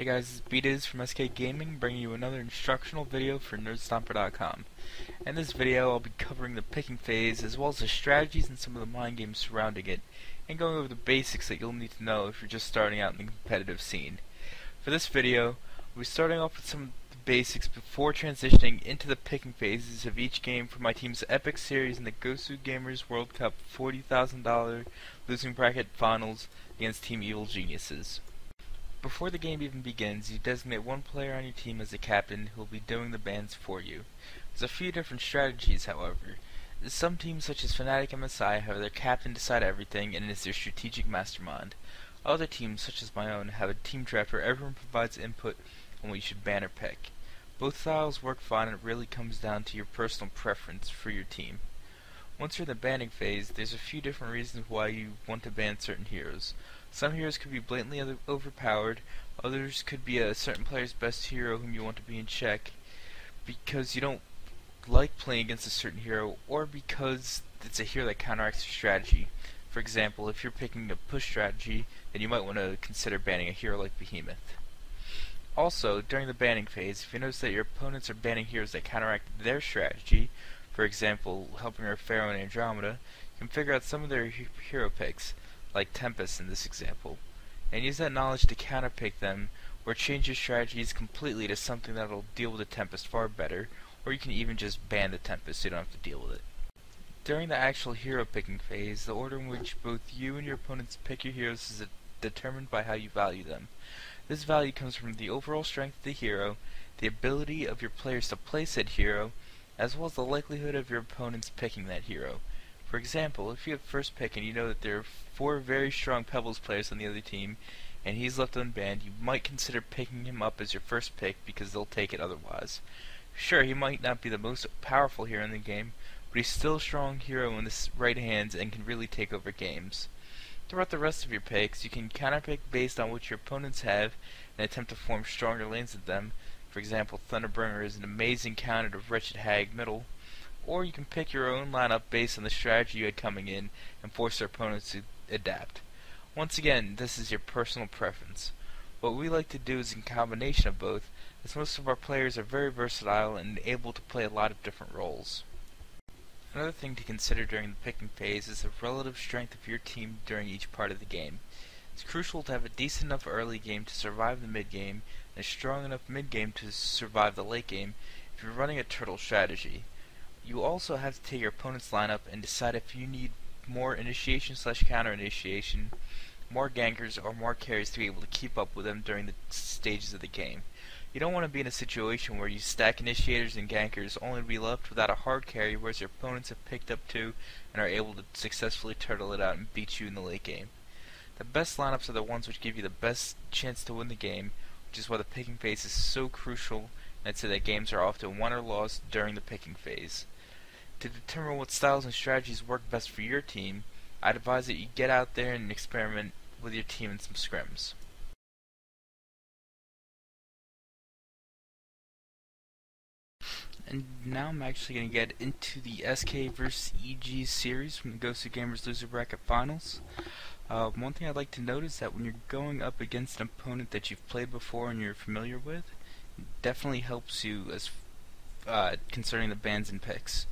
Hey guys, this is Bdiz from SK Gaming, bringing you another instructional video for Nerdstomper.com. In this video, I'll be covering the picking phase, as well as the strategies and some of the mind games surrounding it, and going over the basics that you'll need to know if you're just starting out in the competitive scene. For this video, we'll be starting off with some of the basics before transitioning into the picking phases of each game for my team's epic series in the Gosu Gamers World Cup $40,000 losing bracket finals against Team Evil Geniuses. Before the game even begins, you designate one player on your team as the captain who will be doing the bans for you. There's a few different strategies, however. Some teams such as Fnatic MSI have their captain decide everything and is their strategic mastermind. Other teams, such as my own, have a team draft where everyone provides input on what you should ban or pick. Both styles work fine, and it really comes down to your personal preference for your team. Once you're in the banning phase, there's a few different reasons why you want to ban certain heroes. Some heroes could be blatantly overpowered, others could be a certain player's best hero whom you want to be in check because you don't like playing against a certain hero, or because it's a hero that counteracts your strategy. For example, if you're picking a push strategy, then you might want to consider banning a hero like Behemoth. Also, during the banning phase, if you notice that your opponents are banning heroes that counteract their strategy, for example, helping her Pharaoh and Andromeda, you can figure out some of their hero picks, like Tempest in this example, and use that knowledge to counterpick them, or change your strategies completely to something that will deal with the Tempest far better, or you can even just ban the Tempest so you don't have to deal with it. During the actual hero picking phase, the order in which both you and your opponents pick your heroes is determined by how you value them. This value comes from the overall strength of the hero, the ability of your players to play said hero, as well as the likelihood of your opponents picking that hero. For example, if you have first pick and you know that there are 4 very strong Pebbles players on the other team, and he's left unbanned, you might consider picking him up as your first pick because they'll take it otherwise. Sure, he might not be the most powerful hero in the game, but he's still a strong hero in the right hands and can really take over games. Throughout the rest of your picks, you can counterpick based on what your opponents have and attempt to form stronger lanes than them. For example, Thunderbringer is an amazing counter to Wretched Hag middle. Or you can pick your own lineup based on the strategy you had coming in and force your opponents to adapt. Once again, this is your personal preference. What we like to do is a combination of both, as most of our players are very versatile and able to play a lot of different roles. Another thing to consider during the picking phase is the relative strength of your team during each part of the game. It's crucial to have a decent enough early game to survive the mid game, and a strong enough mid game to survive the late game if you're running a turtle strategy. You also have to take your opponent's lineup and decide if you need more initiation/counter initiation, more gankers, or more carries to be able to keep up with them during the stages of the game. You don't want to be in a situation where you stack initiators and gankers only to be left without a hard carry, whereas your opponents have picked up 2 and are able to successfully turtle it out and beat you in the late game. The best lineups are the ones which give you the best chance to win the game, which is why the picking phase is so crucial, and I'd say that games are often won or lost during the picking phase. To determine what styles and strategies work best for your team, I'd advise that you get out there and experiment with your team in some scrims. And now I'm actually going to get into the SK vs EG series from the Gosu Gamers Loser Bracket Finals. One thing I'd like to note is that when you're going up against an opponent that you've played before and you're familiar with, it definitely helps you as concerning the bans and picks.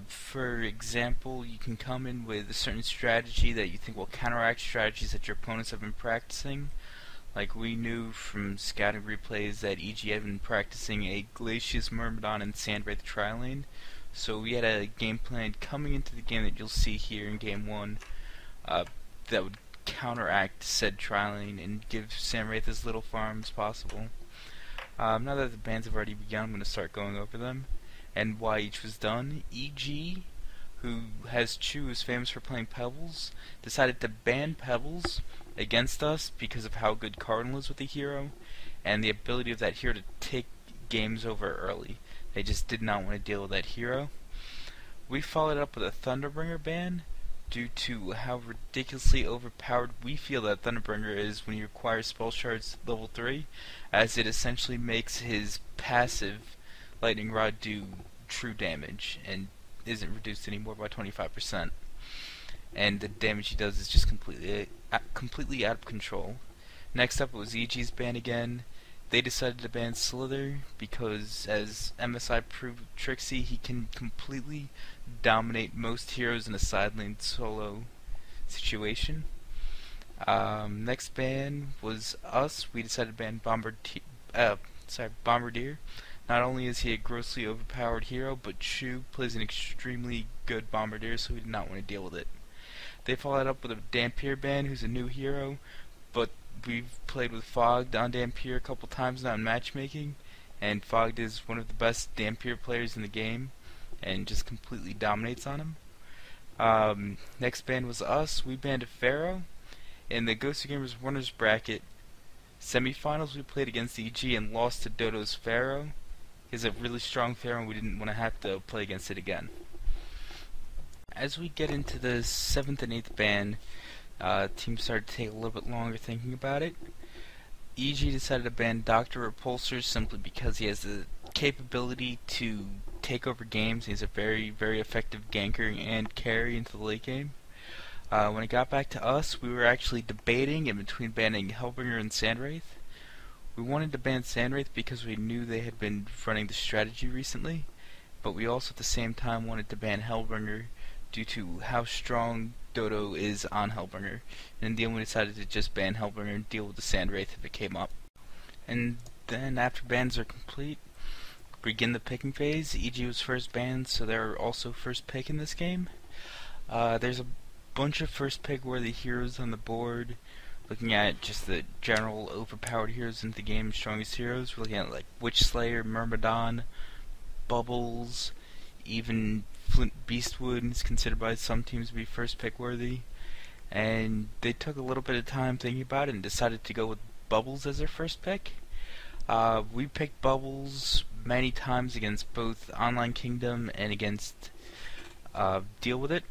For example, you can come in with a certain strategy that you think will counteract strategies that your opponents have been practicing. Like we knew from scouting replays that EG had been practicing a Glacius Myrmidon and Sandwraith tri-lane. So we had a game plan coming into the game that you'll see here in game 1 that would counteract said tri-lane and give Sandwraith as little farm as possible. Now that the bans have already begun, I'm going to start going over them and why each was done. EG, who has Chu, is famous for playing Pebbles, decided to ban Pebbles against us because of how good Cardinal is with the hero and the ability of that hero to take games over early. They just did not want to deal with that hero. We followed up with a Thunderbringer ban due to how ridiculously overpowered we feel that Thunderbringer is when you acquire spell shards level 3, as it essentially makes his passive Lightning Rod do true damage and isn't reduced anymore by 25%. And the damage he does is just completely out of control. Next up was EG's ban again. They decided to ban Slither because, as MSI proved with Trixie, he can completely dominate most heroes in a side lane solo situation. Next ban was us. We decided to ban Bombardier. Not only is he a grossly overpowered hero, but Chu plays an extremely good Bombardier, so we did not want to deal with it. They followed up with a Dampier ban, who's a new hero, but we've played with Fogged on Dampier a couple times now in matchmaking, and Fogged is one of the best Dampier players in the game, and just completely dominates on him. Next ban was us. We banned a Pharaoh. In the Ghost Gamers Winners Bracket semifinals, we played against EG and lost to Dodo's Pharaoh. He's a really strong Pharaoh, and we didn't want to have to play against it again. As we get into the 7th and 8th ban, teams started to take a little bit longer thinking about it. EG decided to ban Dr. Repulsor simply because he has the capability to take over games. He's a very, very effective ganker and carry into the late game. When it got back to us, we were actually debating in between banning Hellbringer and Sandwraith. We wanted to ban Sandwraith because we knew they had been running the strategy recently, but we also at the same time wanted to ban Hellbringer due to how strong Dodo is on Hellbringer, and in the end we decided to just ban Hellbringer and deal with the Sandwraith if it came up. And then after bans are complete, begin the picking phase. EG was first banned, so they're also first pick in this game. There's a bunch of first pick worthy heroes on the board. Looking at just the general overpowered heroes in the game, strongest heroes, we're looking at like Witch Slayer, Myrmidon, Bubbles, even Flint Beastwood is considered by some teams to be first pick worthy. And they took a little bit of time thinking about it and decided to go with Bubbles as their first pick. We picked Bubbles many times against both Online Kingdom and against Deal With It.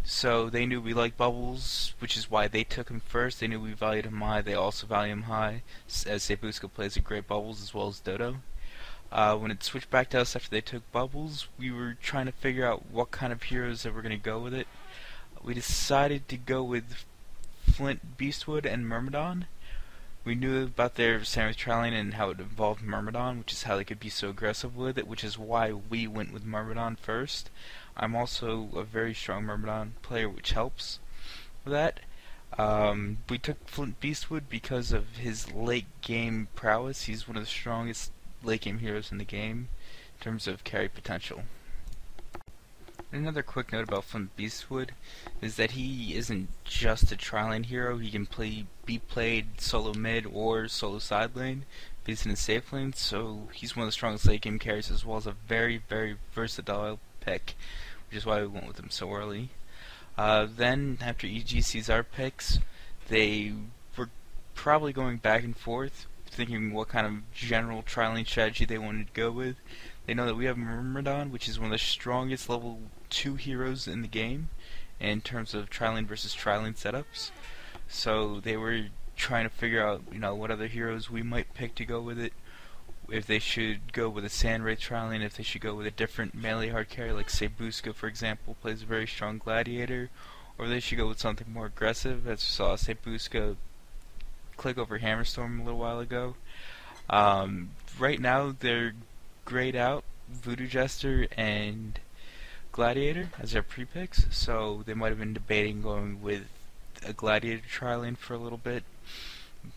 So they knew we liked Bubbles, which is why they took him first. They knew we valued him high. They also value him high, as Sebusko plays a great Bubbles as well as Dodo. When it switched back to us after they took Bubbles, we were trying to figure out what kind of heroes that were going to go with it. We decided to go with Flint Beastwood and Myrmidon. We knew about their Samus Trialing and how it involved Myrmidon, which is how they could be so aggressive with it, which is why we went with Myrmidon first. I'm also a very strong Myrmidon player, which helps with that. We took Flint Beastwood because of his late game prowess. He's one of the strongest late game heroes in the game in terms of carry potential. Another quick note about Flint Beastwood is that he isn't just a tri-lane hero. He can be played solo mid or solo side lane if he's in a safe lane, so he's one of the strongest late game carries as well as a very, very versatile pick, which is why we went with him so early. Then, after EG sees our picks, they were probably going back and forth, thinking what kind of general tri-lane strategy they wanted to go with. They know that we have Myrmidon, which is one of the strongest level 2 heroes in the game in terms of tri-lane versus tri-lane setups. So they were trying to figure out, what other heroes we might pick to go with it. If they should go with a Sandwraith tri-lane, if they should go with a different melee hard carry like Sebuska, for example, plays a very strong Gladiator, or they should go with something more aggressive, as we saw Sebuska click over Hammerstorm a little while ago. Right now they're grayed out Voodoo Jester and Gladiator as their pre-picks, so they might have been debating going with a Gladiator tri-lane for a little bit,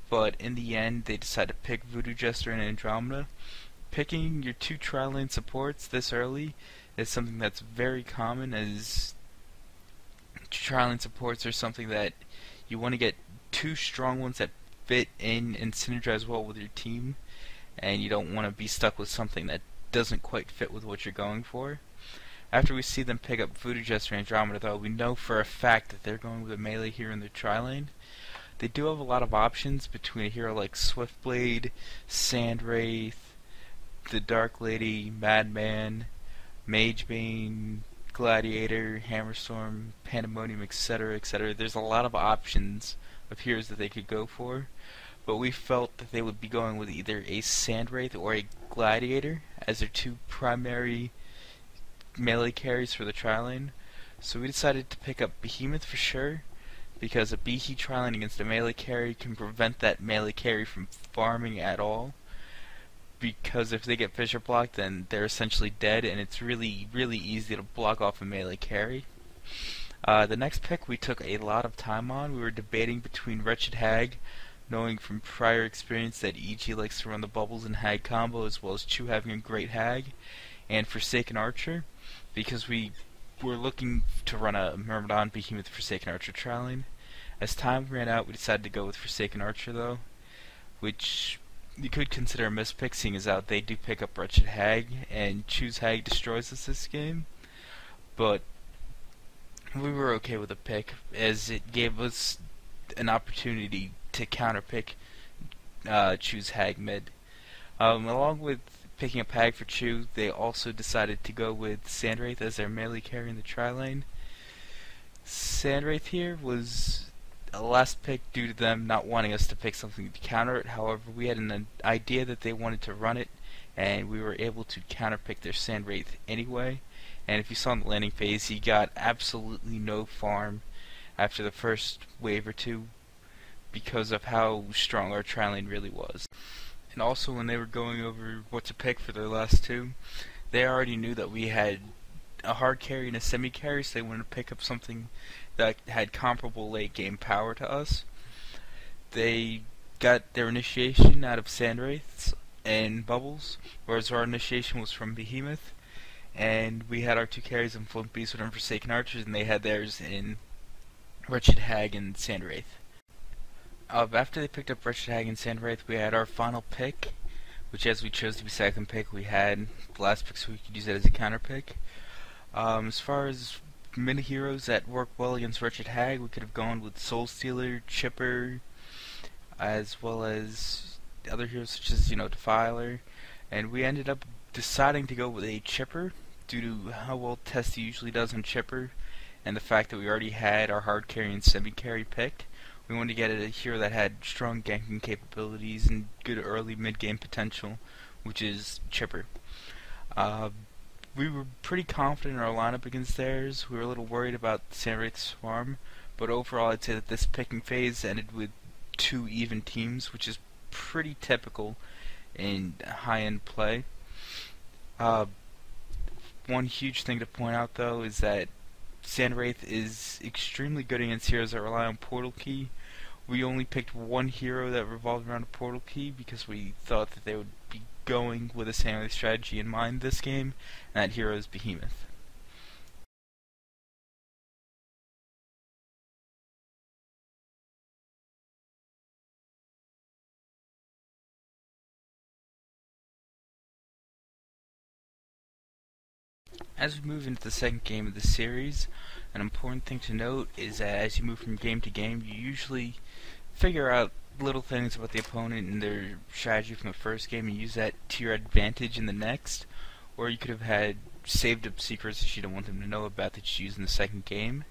but in the end they decided to pick Voodoo Jester and Andromeda. Picking your 2 tri-lane supports this early is something that's very common, as tri-lane supports are something that you want to get 2 strong ones that fit in and synergize well with your team, and you don't want to be stuck with something that doesn't quite fit with what you're going for. After we see them pick up Voodoo Jester and Andromeda, though, we know for a fact that they're going with a melee hero in their tri-lane. They do have a lot of options between a hero like Swiftblade, Sandwraith, the Dark Lady, Madman, Magebane, Gladiator, Hammerstorm, Pandemonium, etc., etc. There's a lot of options of heroes that they could go for, but we felt that they would be going with either a Sandwraith or a Gladiator as their 2 primary melee carries for the tri-lane. So we decided to pick up Behemoth for sure, because a Behe trialing against a melee carry can prevent that melee carry from farming at all, because if they get fissure blocked then they're essentially dead, and it's really easy to block off a melee carry. The next pick we took a lot of time on. We were debating between Wretched Hag, knowing from prior experience that EG likes to run the Bubbles and Hag combo, as well as Chu having a great Hag, and Forsaken Archer, because we were looking to run a Myrmidon Behemoth Forsaken Archer trialing. As time ran out, we decided to go with Forsaken Archer though, which you could consider a mispick, seeing as how they do pick up Wretched Hag, and Chu's Hag destroys us this game. But we were okay with the pick, as it gave us an opportunity to counterpick Chu's Hag mid. Along with picking up Hag for Chu, they also decided to go with Sandwraith as their melee carry in the tri-lane. Sandwraith here was a last pick due to them not wanting us to pick something to counter it. However, we had an idea that they wanted to run it, and we were able to counterpick their Sandwraith anyway. And if you saw in the landing phase, he got absolutely no farm after the first wave or two because of how strong our tri-lane really was. And also, when they were going over what to pick for their last two, they already knew that we had a hard carry and a semi carry, so they wanted to pick up something that had comparable late game power to us. They got their initiation out of Sandwraiths and Bubbles, whereas our initiation was from Behemoth. And we had our two carries in Flint Beast and Forsaken Archers, and they had theirs in Wretched Hag and Sandwraith. After they picked up Wretched Hag and Sandwraith, we had our final pick, which, as we chose to be second pick, we had the last pick so we could use it as a counter pick. As far as mini heroes that work well against Wretched Hag, we could have gone with Soul Stealer, Chipper, as well as other heroes such as, Defiler, and we ended up deciding to go with a Chipper due to how well Testy usually does on Chipper, and the fact that we already had our hard carry and semi carry picked. We wanted to get a hero that had strong ganking capabilities and good early mid game potential, which is Chipper. We were pretty confident in our lineup against theirs. We were a little worried about Sandwraith's farm, but overall I'd say that this picking phase ended with 2 even teams, which is pretty typical in high-end play. One huge thing to point out though is that Sandwraith is extremely good against heroes that rely on Portal Key. We only picked one hero that revolved around a Portal Key because we thought that they would be going with a Sandwraith strategy in mind this game, and that hero is Behemoth. As we move into the second game of the series, an important thing to note is that as you move from game to game, you usually figure out little things about the opponent and their strategy from the first game and use that to your advantage in the next, or you could have had saved up secrets that you don't want them to know about that you use in the second game.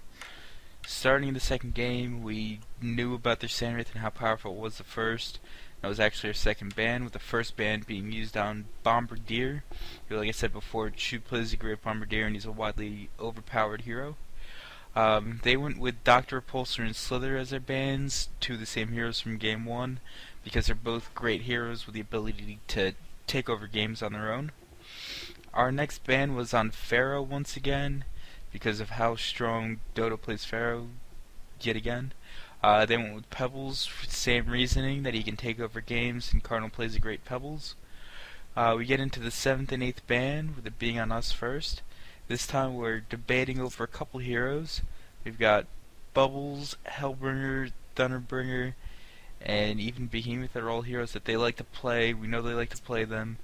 Starting in the second game, we knew about their Sandwraith and how powerful it was the first. That was actually our second ban, with the first ban being used on Bombardier. Like I said before, Chu plays a great Bombardier and he's a widely overpowered hero. They went with Dr. Repulsor and Slither as their bans, 2 of the same heroes from game 1, because they're both great heroes with the ability to take over games on their own. Our next ban was on Pharaoh once again, because of how strong Dodo plays Pharaoh yet again. They went with Pebbles for the same reasoning, that he can take over games and Cardinal plays a great Pebbles. We get into the 7th and 8th ban, with it being on us first. This time we're debating over a couple heroes. We've got Bubbles, Hellbringer, Thunderbringer, and even Behemoth are all heroes that they like to play. We know they like to play them.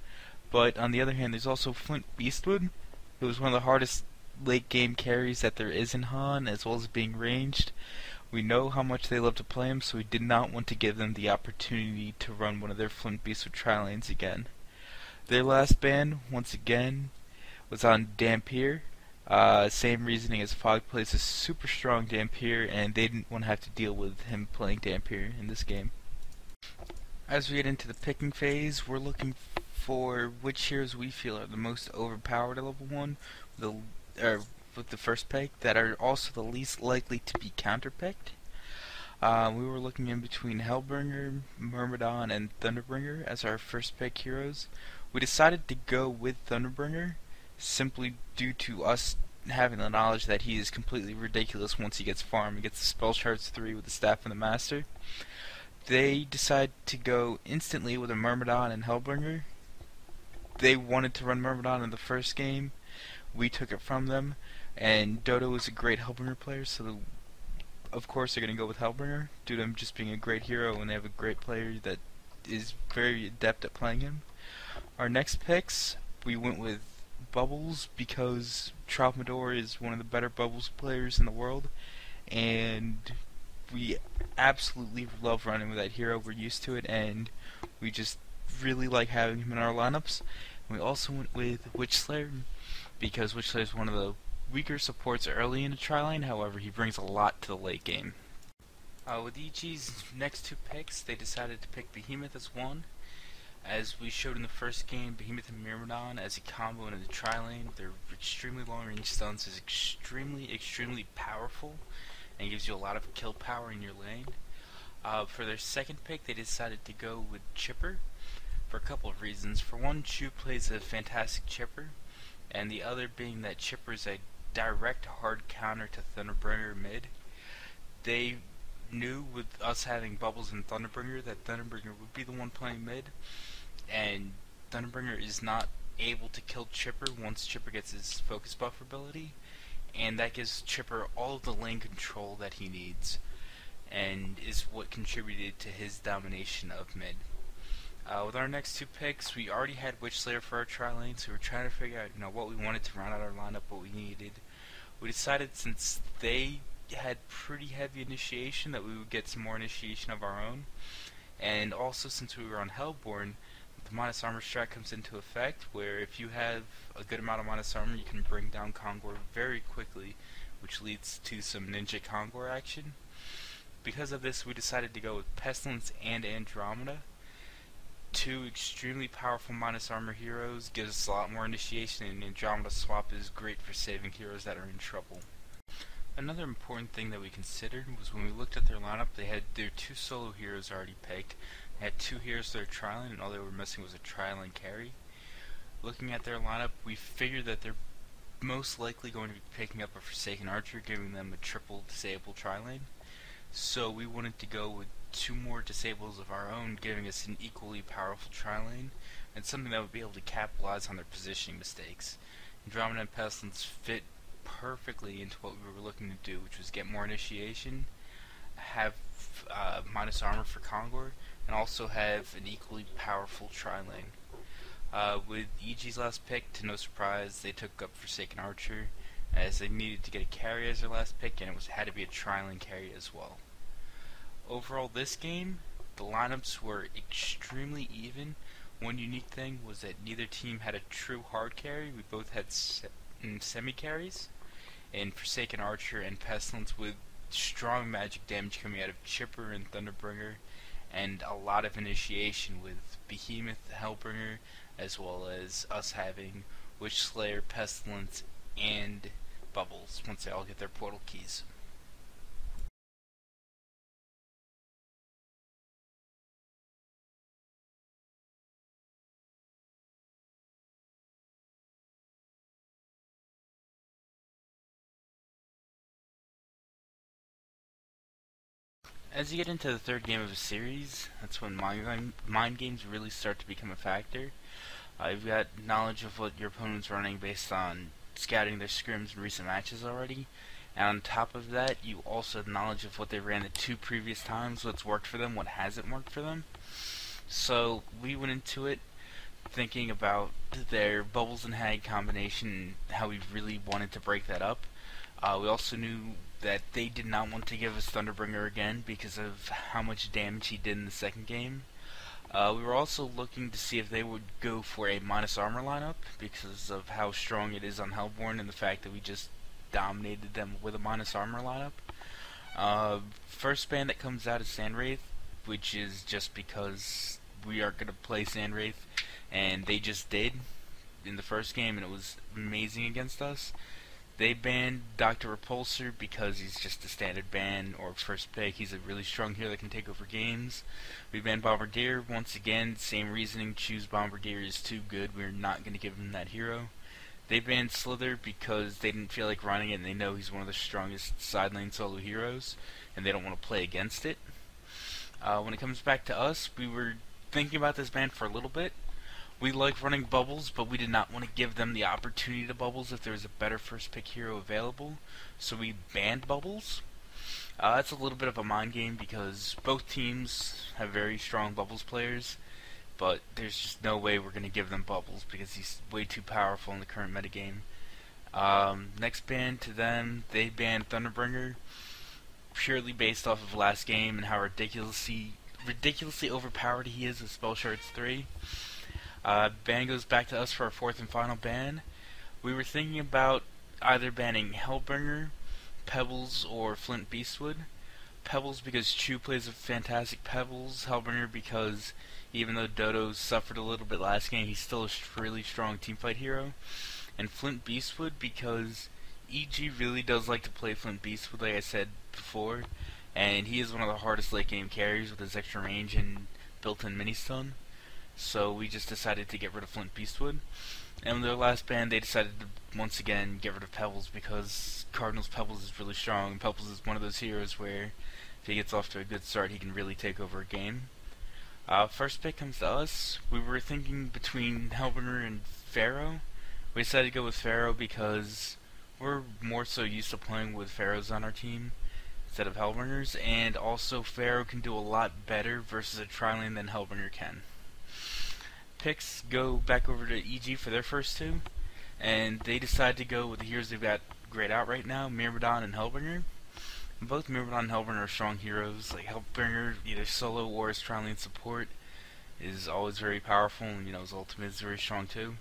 But on the other hand, there's also Flint Beastwood, who is one of the hardest late game carries that there is in HoN, as well as being ranged. We know how much they love to play him, so we did not want to give them the opportunity to run one of their Flint Beastwood tri-lanes again. Their last ban, once again, was on Dampier. Same reasoning as Fog plays a super strong Dampier, and they didn't want to have to deal with him playing Dampier in this game. As we get into the picking phase, we're looking for which heroes we feel are the most overpowered at level 1, with the first pick, that are also the least likely to be counterpicked. We were looking in between Hellbringer, Myrmidon, and Thunderbringer as our first pick heroes. We decided to go with Thunderbringer simply due to us having the knowledge that he is completely ridiculous once he gets farmed. He gets the spell charts 3 with the Staff and the Master. They decided to go instantly with a Myrmidon and Hellbringer. They wanted to run Myrmidon in the first game. We took it from them, and Dodo is a great Hellbringer player, so of course they're going to go with Hellbringer due to him just being a great hero, and they have a great player that is very adept at playing him. Our next picks, we went with Bubbles because Troutmador is one of the better Bubbles players in the world, and we absolutely love running with that hero. We're used to it, and we just really like having him in our lineups. And we also went with Witchslayer because Witchslayer is one of the weaker supports early in the tri-lane. However, he brings a lot to the late game. With EG's next two picks, they decided to pick Behemoth as one. As we showed in the first game, Behemoth and Myrmidon as a combo in the tri-lane with their extremely long range stuns is extremely powerful and gives you a lot of kill power in your lane. For their second pick, they decided to go with Chipper for a couple of reasons. For one, Chew plays a fantastic Chipper, and the other being that Chipper is a direct hard counter to Thunderbringer mid. They knew with us having Bubbles and Thunderbringer that Thunderbringer would be the one playing mid, and Thunderbringer is not able to kill Chipper once Chipper gets his focus buff ability, and that gives Chipper all of the lane control that he needs, and is what contributed to his domination of mid. With our next two picks, we already had Witchslayer for our tri-lane, so we were trying to figure out what we wanted to round out our lineup, what we needed. We decided since they had pretty heavy initiation that we would get some more initiation of our own, and also since we were on Hellborn, the minus armor strat comes into effect, where if you have a good amount of minus armor, you can bring down Kongor very quickly, which leads to some ninja Kongor action. Because of this, we decided to go with Pestilence and Andromeda. Two extremely powerful minus armor heroes, gives us a lot more initiation, and Andromeda swap is great for saving heroes that are in trouble. Another important thing that we considered was when we looked at their lineup, they had their two solo heroes already picked. They had two heroes that are tri-lane, and all they were missing was a tri-lane carry. Looking at their lineup, we figured that they're most likely going to be picking up a Forsaken Archer, giving them a triple disable tri-lane. So we wanted to go with two more disables of our own, giving us an equally powerful tri-lane, and something that would be able to capitalize on their positioning mistakes. Andromeda and Pestilence fit perfectly into what we were looking to do, which was get more initiation, have minus armor for Kongor, and also have an equally powerful tri-lane. With EG's last pick, to no surprise, they took up Forsaken Archer, as they needed to get a carry as their last pick, and it had to be a tri-lane carry as well. Overall, this game, the lineups were extremely even. One unique thing was that neither team had a true hard carry. We both had semi-carries, and Forsaken Archer and Pestilence with strong magic damage coming out of Chipper and Thunderbringer, and a lot of initiation with Behemoth, Hellbringer, as well as us having Witchslayer, Pestilence, and Bubbles once they all get their portal keys. As you get into the third game of a series, that's when mind games really start to become a factor. You've got knowledge of what your opponent's running based on scouting their scrims in recent matches already, and on top of that, you also have knowledge of what they ran the two previous times, what's worked for them, what hasn't worked for them. So we went into it thinking about their Bubbles and Hag combination, and how we really wanted to break that up. We also knew that they did not want to give us Thunderbringer again because of how much damage he did in the second game. We were also looking to see if they would go for a minus armor lineup because of how strong it is on Hellborn and the fact that we just dominated them with a minus armor lineup. First band that comes out is Sandwraith, which is just because we are going to play Sandwraith, and they just did in the first game, and it was amazing against us. They banned Dr. Repulsor because he's just a standard ban or first pick. He's a really strong hero that can take over games. We banned Bombardier. Once again, same reasoning. Choose Bombardier is too good. We're not going to give him that hero. They banned Slither because they didn't feel like running it and they know he's one of the strongest side lane solo heroes and they don't want to play against it. When it comes back to us, we were thinking about this ban for a little bit. We like running bubbles, but we did not want to give them the opportunity to bubbles if there was a better first pick hero available, so we banned bubbles. That's a little bit of a mind game because both teams have very strong bubbles players, but there's just no way we're going to give them bubbles because he's way too powerful in the current metagame. Next ban to them, they banned Thunderbringer purely based off of last game and how ridiculously overpowered he is with Spell Shards 3. Ban goes back to us for our fourth and final ban. We were thinking about either banning Hellbringer, Pebbles, or Flint Beastwood. Pebbles because Chu plays a fantastic Pebbles. Hellbringer because even though Dodo suffered a little bit last game, he's still a really strong teamfight hero. And Flint Beastwood because EG really does like to play Flint Beastwood, like I said before, and he is one of the hardest late game carries with his extra range and built-in mini-stun. So we just decided to get rid of Flint Beastwood. And with their last ban, they decided to once again get rid of Pebbles because Cardinals Pebbles is really strong. Pebbles is one of those heroes where if he gets off to a good start, he can really take over a game. First pick comes to us. We were thinking between Hellbringer and Pharaoh. We decided to go with Pharaoh because we're more so used to playing with Pharaohs on our team instead of Hellbringers, and also Pharaoh can do a lot better versus a tri-lane than Hellbringer can. Picks go back over to EG for their first two, and they decide to go with the heroes they've got grayed out right now, Myrmidon and Hellbringer. Both Myrmidon and Hellbringer are strong heroes. Like Hellbringer, either solo or as tri-lane support, is always very powerful, and his ultimate is very strong too.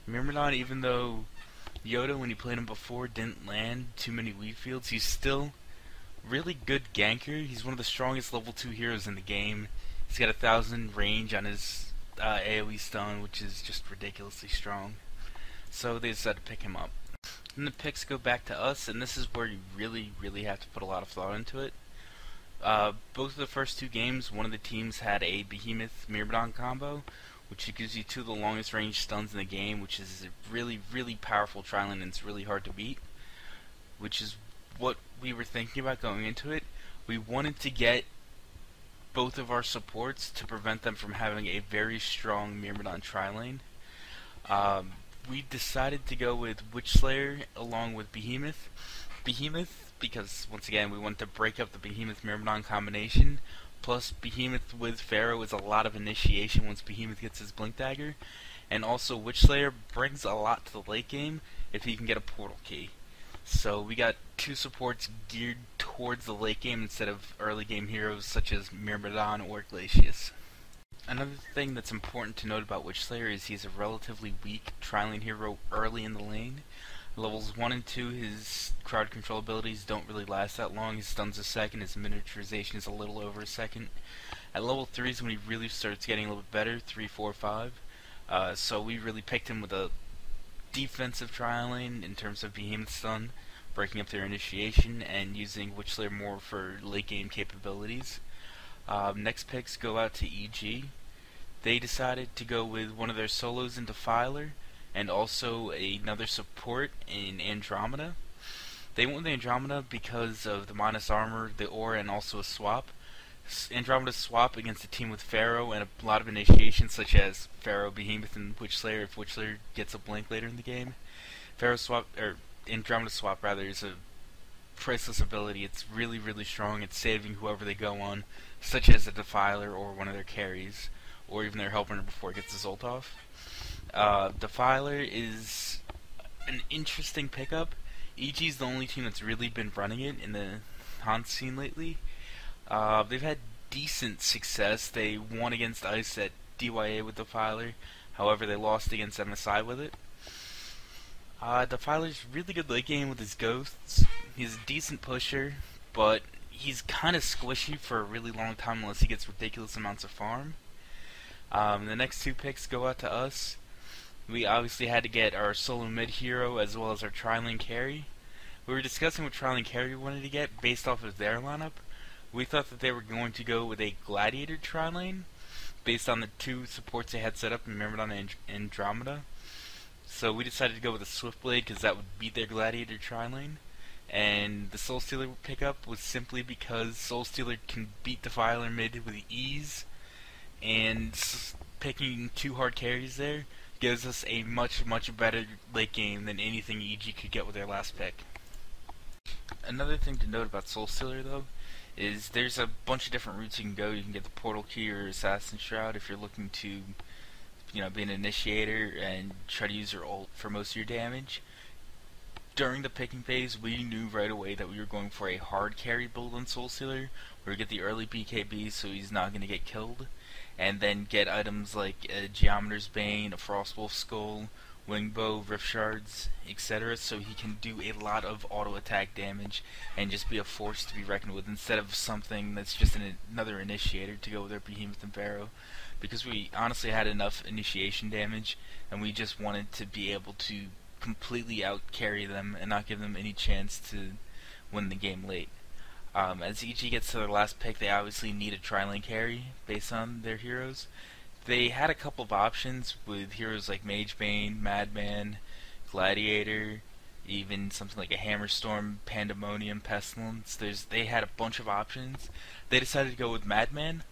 Myrmidon, even though Yoda, when he played him before, didn't land too many weed fields, he's still really good ganker. He's one of the strongest level 2 heroes in the game. He's got 1,000 range on his AoE stun, which is just ridiculously strong. So they decided to pick him up. Then the picks go back to us, and this is where you really have to put a lot of thought into it. Both of the first two games, one of the teams had a Behemoth Myrmidon combo, which gives you two of the longest range stuns in the game, which is a really powerful tri-lane, and it's really hard to beat. Which is what we were thinking about going into it. We wanted to get both of our supports to prevent them from having a very strong Myrmidon tri-lane. We decided to go with Witchslayer along with Behemoth. Behemoth because, once again, we wanted to break up the Behemoth Myrmidon combination. Plus, Behemoth with Pharaoh is a lot of initiation once Behemoth gets his Blink Dagger. And also, Witchslayer brings a lot to the late game if he can get a portal key. So we got two supports geared towards the late game instead of early game heroes such as Myrmidon or Glacius. Another thing that's important to note about Witchslayer is he's a relatively weak tri-lane hero early in the lane. Levels 1 and 2, his crowd control abilities don't really last that long. His stun's a second, his miniaturization is a little over a second. At level 3 is when he really starts getting a little bit better, 3, 4, 5. So we really picked him with a defensive tri-lane in terms of Behemoth stun, breaking up their initiation, and using Witchslayer more for late game capabilities. Next picks go out to EG. They decided to go with one of their solos in Defiler, and also another support in Andromeda. They went with Andromeda because of the minus armor, the aura, and also a swap. Andromeda swap against a team with Pharaoh and a lot of initiations such as Pharaoh, Behemoth, and Witchslayer if Witchslayer gets a blink later in the game. Pharaoh swap, or Andromeda swap rather, is a priceless ability. It's really strong. It's saving whoever they go on, such as a Defiler or one of their carries, or even their Hellbringer before it gets his ult off. Defiler is an interesting pickup. EG's the only team that's really been running it in the HoN scene lately. They've had decent success. They won against ICE at DYA with Defiler. However, they lost against MSI with it. Defiler's really good late game with his ghosts. He's a decent pusher, but he's kind of squishy for a really long time unless he gets ridiculous amounts of farm. The next two picks go out to us. We obviously had to get our solo mid hero as well as our tri-lane carry. We were discussing what trial and carry we wanted to get based off of their lineup. We thought that they were going to go with a gladiator tri lane based on the two supports they had set up in Myrmidon and Andromeda. So we decided to go with a Swiftblade because that would beat their gladiator tri lane. And the Soul Stealer pickup was simply because Soul Stealer can beat Defiler mid with ease, and picking two hard carries there gives us a much better late game than anything EG could get with their last pick. Another thing to note about Soul Stealer though is there's a bunch of different routes you can go. You can get the Portal Key or Assassin Shroud if you're looking to, be an initiator and try to use your ult for most of your damage. During the picking phase, we knew right away that we were going for a hard carry build on Soul Stealer, where we get the early BKB so he's not going to get killed, and then get items like a Geometer's Bane, a Frostwolf Skull, Wingbow, Rift Shards, etc. so he can do a lot of auto attack damage and just be a force to be reckoned with instead of something that's just another initiator to go with our Behemoth and Pharaoh, because we honestly had enough initiation damage and we just wanted to be able to completely out carry them and not give them any chance to win the game late. As EG gets to their last pick, they obviously need a tri-lane carry based on their heroes. They had a couple of options with heroes like Magebane, Madman, Gladiator, even something like a Hammerstorm, Pandemonium, Pestilence. They had a bunch of options. They decided to go with Madman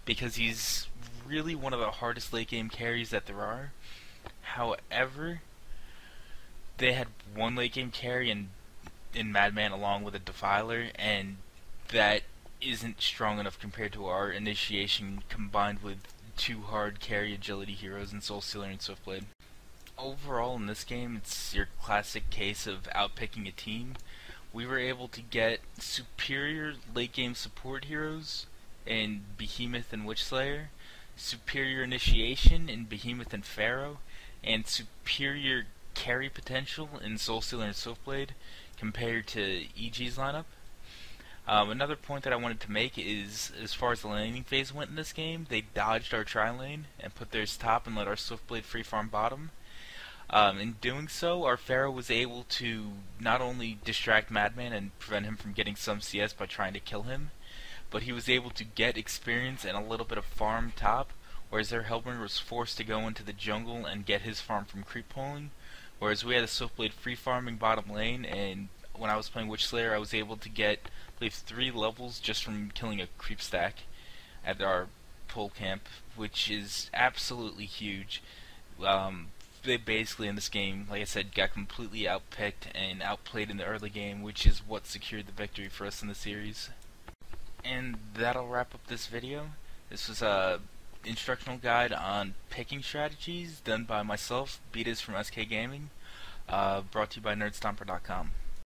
because he's really one of the hardest late game carries that there are. However, they had one late game carry in Madman along with a Defiler, and that isn't strong enough compared to our initiation combined with two hard carry agility heroes in Soul Stealer and Swiftblade. Overall in this game, it's your classic case of outpicking a team. We were able to get superior late game support heroes in Behemoth and Witchslayer, superior initiation in Behemoth and Pharaoh, and superior carry potential in Soul Stealer and Swiftblade compared to EG's lineup. Another point that I wanted to make is, as far as the laning phase went in this game, they dodged our tri-lane and put theirs top and let our Swiftblade free farm bottom. In doing so, our Pharaoh was able to not only distract Madman and prevent him from getting some CS by trying to kill him, but he was able to get experience and a little bit of farm top, whereas their Hellbringer was forced to go into the jungle and get his farm from creep pulling. Whereas we had a Swiftblade free farming bottom lane, and when I was playing Witchslayer, I was able to get, I believe, 3 levels just from killing a creep stack at our pull camp, which is absolutely huge. They basically in this game, like I said, got completely outpicked and outplayed in the early game, which is what secured the victory for us in the series. And that'll wrap up this video. This was a instructional guide on picking strategies done by myself, Bdiz from SK Gaming, brought to you by Nerdstomper.com.